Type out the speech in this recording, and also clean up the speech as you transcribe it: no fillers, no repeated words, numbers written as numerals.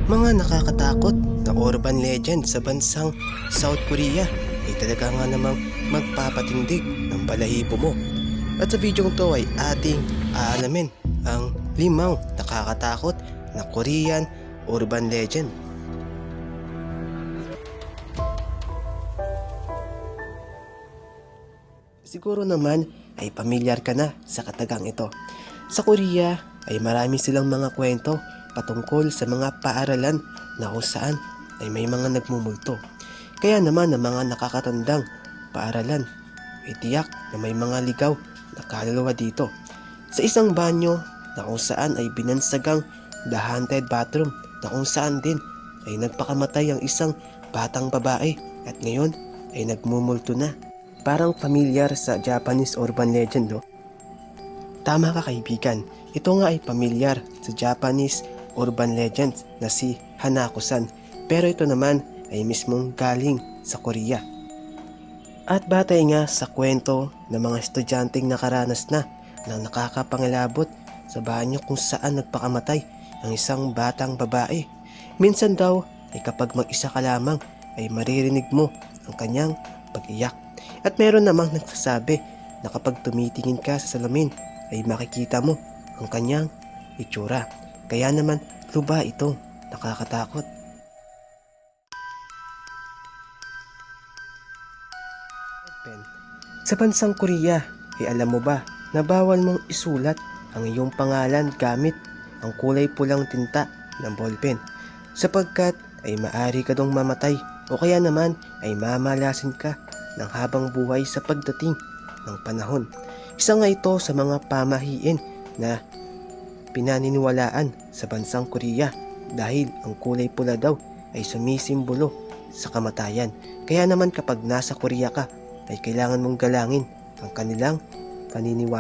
Mga nakakatakot na urban legend sa bansang South Korea ay talaga nga namang magpapatindig ng balahibo mo. At sa video to ay ating aalamin ang 5 nakakatakot na Korean urban legend. Siguro naman ay pamilyar ka na sa katagang ito. Sa Korea ay marami silang mga kwento patungkol sa mga paaralan na kung saan ay may mga nagmumulto. Kaya naman ang mga nakakatandang paaralan ay tiyak na may mga ligaw na kaluluwa dito. Sa isang banyo na kung saan ay binansagang The Haunted Bathroom na kung saan din ay nagpakamatay ang isang batang babae at ngayon ay nagmumulto na. Parang familiar sa Japanese urban legend, no? Tama ka kaibigan, ito nga ay pamilyar sa Japanese urban legend na si Hanako-san, pero ito naman ay mismong galing sa Korea. At batay nga sa kwento ng mga estudyanteng nakaranas na ng nakakapangilabot sa banyo kung saan nagpakamatay ang isang batang babae. Minsan daw ay kapag mag-isa ka lamang ay maririnig mo ang kanyang pag-iyak. At meron namang nagsasabi na kapag tumitingin ka sa salamin ay makikita mo ang kanyang itsura. Kaya naman luba itong nakakatakot. Sa bansang Korea ay alam mo ba na bawal mong isulat ang iyong pangalan gamit ang kulay pulang tinta ng ballpen sapagkat ay maari ka dong mamatay o kaya naman ay mamalasin ka ng habang buhay sa pagdating ng panahon. Isa nga ito sa mga pamahiin na pinaniniwalaan sa bansang Korea dahil ang kulay pula daw ay sumisimbolo sa kamatayan. Kaya naman kapag nasa Korea ka ay kailangan mong galangin ang kanilang paniniwala.